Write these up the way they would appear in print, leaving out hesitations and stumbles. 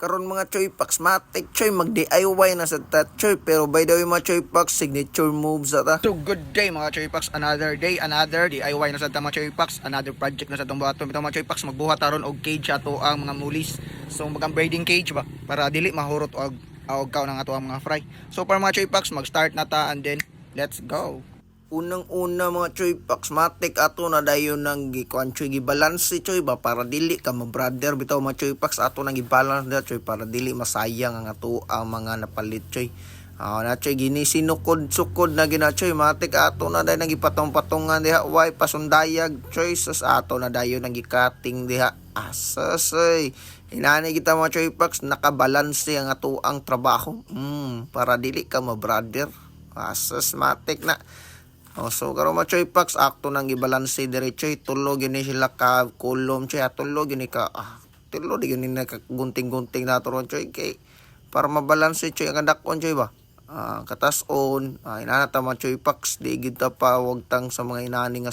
Karon mga Choy Packs matik Choy mag-DIY na sa ta Choy, pero by the way mga Choy Packs signature moves ata. So good day mga Choy Packs, another day, another DIY na sa mga Choy Packs, another project na sa itong buhaton. Ito mga Choy Packs, magbuhat aron og cage ato ang mga mulis. So magang breeding cage ba para dili mahurot og kaw ng ato ang mga fry. So para mga Choy Packs, mag-start na ta and then let's go. Unang-una mga Choy Packs matik ato na dayon nang gikuan Choy gibalance Choy ba para dili ka ma-brother bitaw mga Choy Packs ato nang gibalance na Choy para dili masayang ang ato ang mga napalit Choy. Na Choy gini sinukod-sukod na gina Choy matik ato na dayon nang gipatong-patongan diha way pasundayag Choy sas ato na dayon nang gikating diha asasoy. Inani kita mga Choy Packs nakabalanse ang ato ang trabaho. Para dili ka ma-brother. Asas matik na. So karon mga Choy Packs akto nang gibalanse dire Choy tulo gini sila ka kulom Choy tulo gini ka tulo di gini na gunting-gunting na turon Choy kay para mabalanse Choy ang dakon Choy ba katas-on inana ta mga Choy Packs di gid ta pa wag tang sa mga inani nga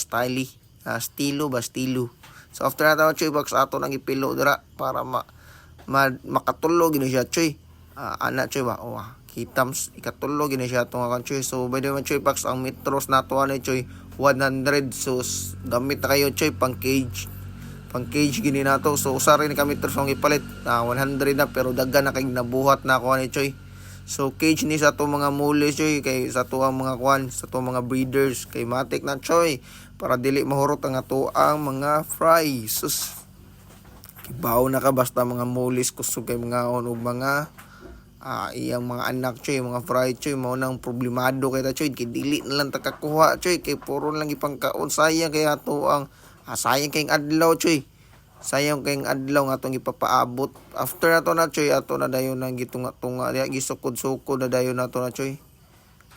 stilo ba stilo. So after na ta mga Choy Packs ato nang ipilo dira para makatulo gini siya Choy ana Choy ba kitams ikatulo gini siya itong akong Choy. So by the way Choy Packs ang metros nato ani Choy 100. So gamit na kayo Choy pang cage gini nato. So usa rin ka metros ang ipalit 100 na pero daghan na kay nabuhat na ako ani Choy. So cage ni sa to mga muli Choy kay sa to ang mga kwan sa to mga breeders kay matik na Choy para dili mahurot ang ato ang mga fry. Sus kibaw na ka basta mga mulis kusog kay mga og mga iyang mga anak Choy mga fry Choy mao nang problemado kay ta Choy kay dili na lang takakuha Choy kay puro lang ipangkaon sayang kay ato ang sayang kay adlaw Choy sayang kay adlaw nga atong ipapaabot. After nato na Choy ato na dayon nang gitunga-tunga diha gisukod-sukod na dayon nato na Choy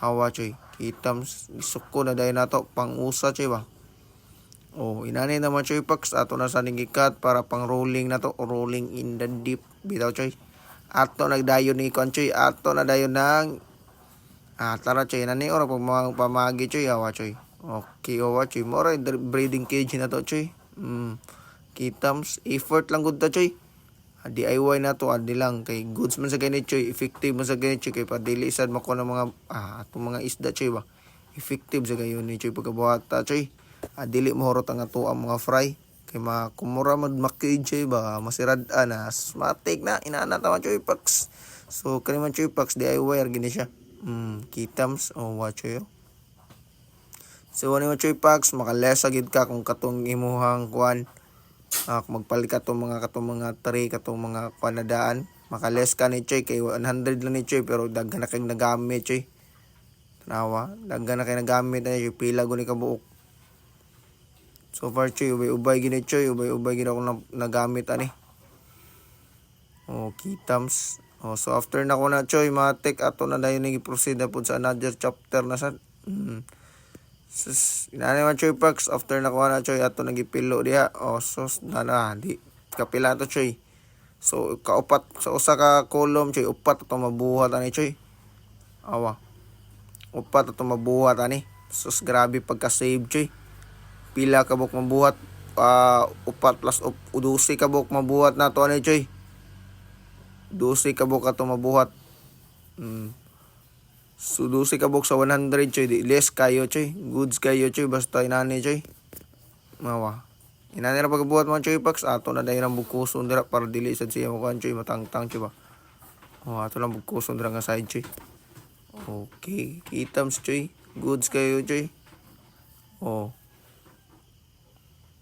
hawa Choy kitams gisukod na dayon nato pang-usa Choy ba inani na mga Choy Packs ato na sa gikat para pang rolling na to rolling in the deep bitaw Choy. Ato nagdayon ni kon Choy ato na dayon nang tara Choy nani ora pag pamagi Choy awa Choy okay awa Choy mo ra breeding cage na to Choy kitams effort lang gud ta Choy DIY na to adi lang kay goods man sa kani Choy effective man sa kani Choy kay padili sad mako ng mga atong mga isda Choy ba effective sa gayon ni Choy pagkabuhat ta Choy dili mahurot ang ato ang mga fry kay makumura mag-cage Choy ba masirad-an matik na inana ta Choy Packs. So kani man Choy Packs DIY gini siya kitams watch Choy so ano Choy Packs makalesa gid ka kung katong imuhang kuan kung magpalit ka katong mga tray katong mga kuan na daan makales ka ni Choy kay 100 lang ni Choy pero daghan na kay nagamit Choy tanawa daghan na kay nagamit na Choy pila guni ka buok. So far Choy ubay gini Choy ubay gini ako nagamit ani kitams so after na ko na Choy matik ato na dayon gi-proceed na pud sa another chapter na sa inani man Choy Packs after na ko na Choy ato nagipilo diha sos na di kapila to Choy. So kaupat sa usa ka column Choy upat ato mabuhat ani Choy upat ato mabuhat ani sos grabe pagka save Choy pila ka buk mabuhat upat plus 12 ka buk mabuhat na to ani Choy 12 ka buk ato mabuhat so 12 ka buk sa 100 Choy di less kayo Choy goods kayo Choy basta inani Choy inani ra pagbuhat mga Choy Packs ato na dayon ang bukuson dira para dili sad siya mo kan Choy matangtang Choy ba ato lang bukuson dira nga side Choy okay kitams Choy goods kayo Choy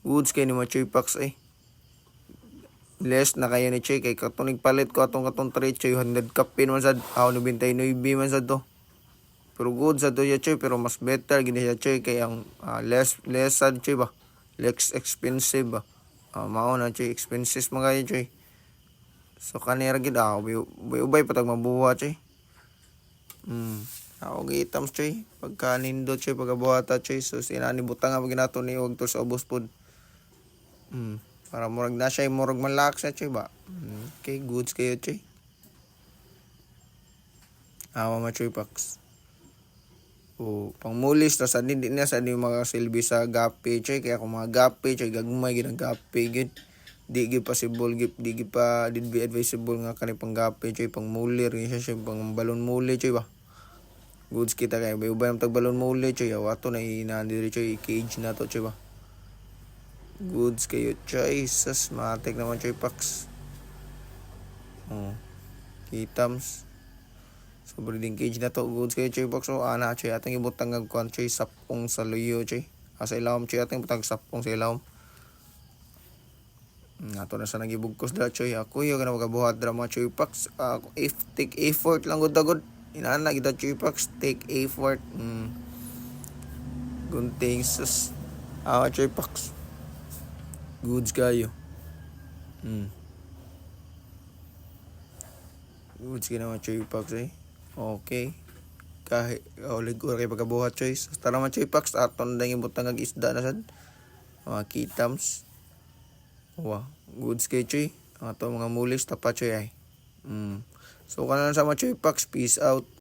goods kayo ni mga Choy Packs less na kayo ni Choy kay katong palit ko atong tray Choy 100 kapin man sad 99 man sad to pero goods sad to ya Choy pero mas better gini siya Choy kay ang less sad Choy ba less expensive ba mao na Choy expenses mga kayo Choy. So kanira gid ubay patag mabuhat Choy gitams Choy pagka nindot Choy pagabuhata Choy so sinani butang nga ginato ni og to sa ubos pod para murag na siya murag malak sa Choy ba okay goods kayo Choy mga Choy Packs pang mulis ta sa hindi na sa mga silbi sa gapi Choy kaya kung mga gapi Choy gagmay gid ang gapi gid di gi possible di gi pa di be advisable nga kani panggapi choy pang mulir ni siya pang balon muli choy ba. Goods kita kay ubay ang tag balon muli choy ato na inandiri choy cage na to choy ba. Goods kayo choy sas matik naman choy paks. Oh. Kitams. So breeding cage na to goods kayo choy paks so ana choy atong ibutang ang kwan choy sapong sa luyo choy. Asa ilawom choy atong ibutang sapong sa ilawom. Ato na sa nagibugkos da choy ako yo kana magabuhat dra mga choy packs if take effort lang gud dagod inana gid choy packs take effort gunting sus choy packs goods kayo goods kina mga choy packs okay kahit ulig ko kay pagabuhat choy so, tara mga choy packs aton dang ibutang ang isda na sad mga kitams. Wow, goods kay choy. Ato mga mulis tapat choy ay. So kana lang sa mga choy packs, peace out.